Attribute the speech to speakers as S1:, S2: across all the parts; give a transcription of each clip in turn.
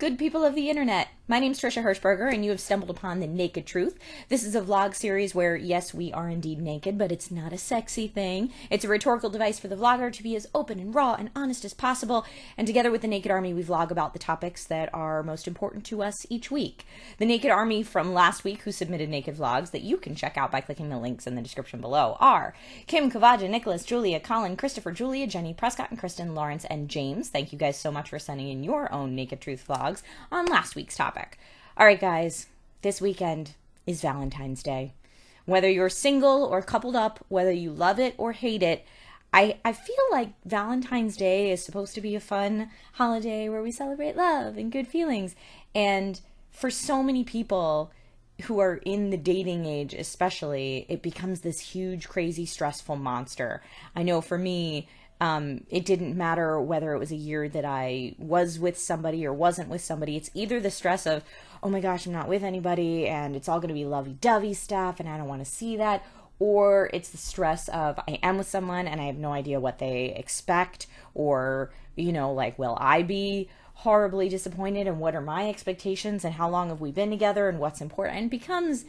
S1: good people of the internet. My name's Trisha Hershberger, and you have stumbled upon The Naked Truth. This is a vlog series where, yes, we are indeed naked, but it's not a sexy thing. It's a rhetorical device for the vlogger to be as open and raw and honest as possible, and together with the Naked Army, we vlog about the topics that are most important to us each week. The Naked Army from last week, who submitted naked vlogs that you can check out by clicking the links in the description below, are Kim, Kavaja, Nicholas, Julia, Colin, Christopher, Julia, Jenny, Prescott, and Kristen, Lawrence, and James. Thank you guys so much for sending in your own Naked Truth vlogs on last week's topic. All right, guys, this weekend is Valentine's Day. Whether you're single or coupled up, whether you love it or hate it, I feel like Valentine's Day is supposed to be a fun holiday where we celebrate love and good feelings. And for so many people who are in the dating age especially, it becomes this huge, crazy, stressful monster. I know for me, it didn't matter whether it was a year that I was with somebody or wasn't with somebody. It's either the stress of, oh my gosh, I'm not with anybody and it's all going to be lovey-dovey stuff and I don't want to see that. Or it's the stress of I am with someone and I have no idea what they expect, or, you know, like, will I be horribly disappointed and what are my expectations and how long have we been together and what's important? And it becomes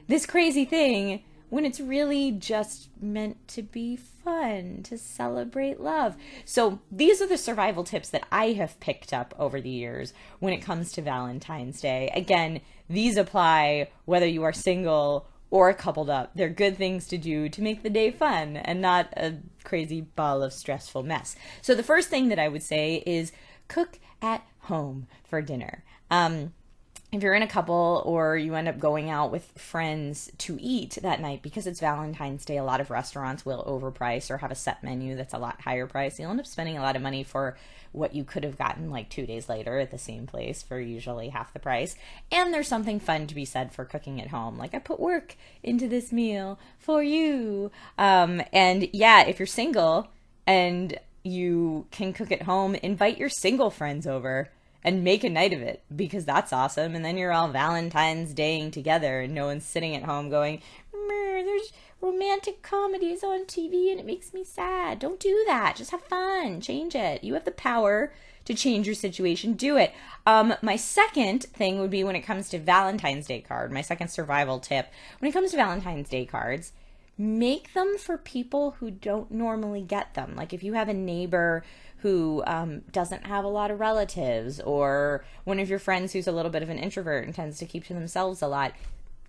S1: this crazy thing when it's really just meant to be fun, to celebrate love. So these are the survival tips that I have picked up over the years when it comes to Valentine's Day. Again, these apply whether you are single or coupled up. They're good things to do to make the day fun and not a crazy ball of stressful mess. So the first thing that I would say is cook at home for dinner. If you're in a couple or you end up going out with friends to eat that night, because it's Valentine's Day, a lot of restaurants will overprice or have a set menu that's a lot higher price. You'll end up spending a lot of money for what you could have gotten like 2 days later at the same place for usually half the price. And there's something fun to be said for cooking at home. Like, I put work into this meal for you. And yeah, if you're single and you can cook at home, invite your single friends over and make a night of it, because that's awesome. And then you're all Valentine's Daying together and no one's sitting at home going, there's romantic comedies on TV and it makes me sad. Don't do that. Just have fun. Change it. You have the power to change your situation. Do it. My second thing would be when it comes to Valentine's Day card, my second survival tip, when it comes to Valentine's Day cards, make them for people who don't normally get them. Like if you have a neighbor who doesn't have a lot of relatives, or one of your friends who's a little bit of an introvert and tends to keep to themselves a lot,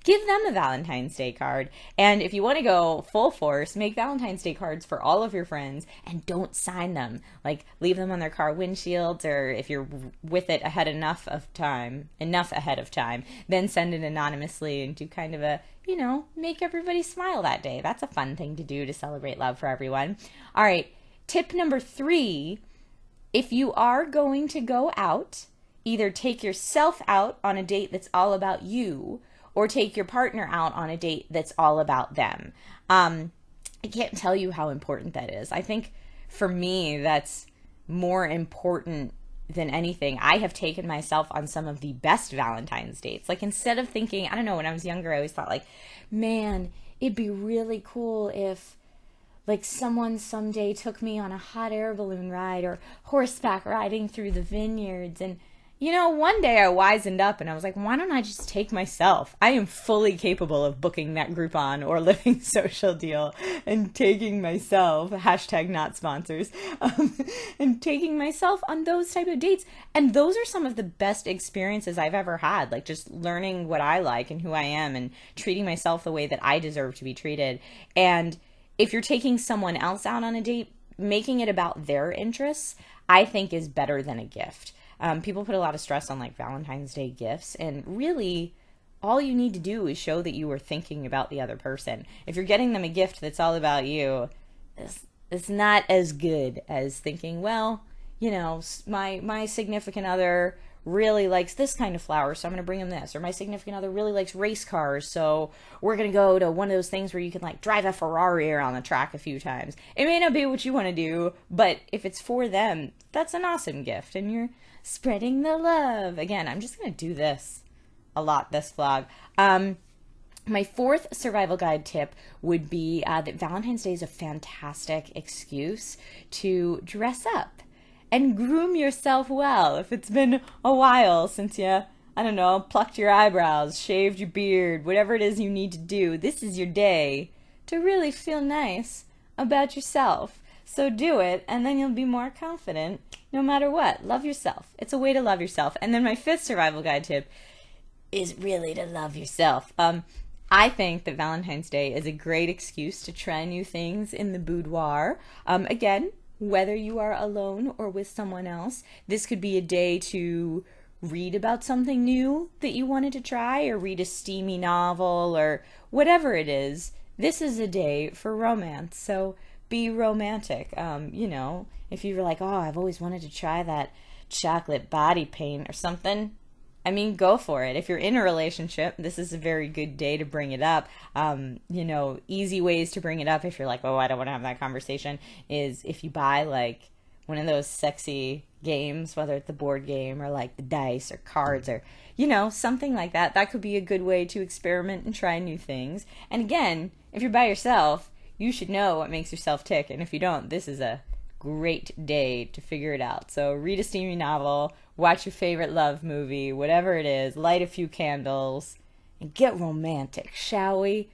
S1: give them a Valentine's Day card. And if you want to go full force, make Valentine's Day cards for all of your friends and don't sign them. Like, leave them on their car windshields, or if you're with it enough ahead of time, then send it anonymously and do kind of a, you know, make everybody smile that day. That's a fun thing to do to celebrate love for everyone. All right. Tip number 3, if you are going to go out, either take yourself out on a date that's all about you, or take your partner out on a date that's all about them. I can't tell you how important that is. I think for me, that's more important than anything. I have taken myself on some of the best Valentine's dates. Like, instead of thinking, I don't know, when I was younger, I always thought like, man, it'd be really cool if like someone someday took me on a hot air balloon ride or horseback riding through the vineyards. And, you know, one day I wisened up and I was like, why don't I just take myself? I am fully capable of booking that Groupon or Living Social deal and taking myself, hashtag not sponsors, and taking myself on those type of dates. And those are some of the best experiences I've ever had. Like, just learning what I like and who I am and treating myself the way that I deserve to be treated. And if you're taking someone else out on a date, making it about their interests, I think is better than a gift. People put a lot of stress on like Valentine's Day gifts, and really all you need to do is show that you were thinking about the other person. If you're getting them a gift that's all about you, it's not as good as thinking, well, you know, my significant other really likes this kind of flower, so I'm going to bring him this. Or my significant other really likes race cars, so we're going to go to one of those things where you can like drive a Ferrari around the track a few times. It may not be what you want to do, but if it's for them, that's an awesome gift, and you're spreading the love. Again, I'm just going to do this a lot this vlog. My fourth survival guide tip would be that Valentine's Day is a fantastic excuse to dress up. and groom yourself well. If it's been a while since you, I don't know, plucked your eyebrows, shaved your beard, whatever it is you need to do, this is your day to really feel nice about yourself. So do it, and then you'll be more confident no matter what. Love yourself. It's a way to love yourself. And then my fifth survival guide tip is really to love yourself. I think that Valentine's Day is a great excuse to try new things in the boudoir. Again, whether you are alone or with someone else, this could be a day to read about something new that you wanted to try, or read a steamy novel, or whatever it is. This is a day for romance, so be romantic. If you were like, oh, I've always wanted to try that chocolate body paint or something, I mean, go for it. If you're in a relationship, this is a very good day to bring it up. Easy ways to bring it up if you're like, oh, I don't want to have that conversation, is if you buy like one of those sexy games, whether it's the board game or like the dice or cards or, something like that. That could be a good way to experiment and try new things. And again, if you're by yourself, you should know what makes yourself tick. And if you don't, this is a great day to figure it out. So read a steamy novel, watch your favorite love movie, whatever it is, light a few candles, and get romantic, shall we?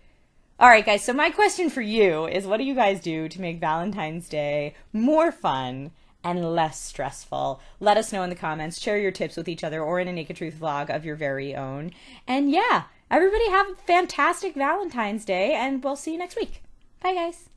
S1: All right, guys, so my question for you is, what do you guys do to make Valentine's Day more fun and less stressful? Let us know in the comments. Share your tips with each other or in a Naked Truth vlog of your very own. And yeah, everybody have a fantastic Valentine's Day, and we'll see you next week. Bye, guys.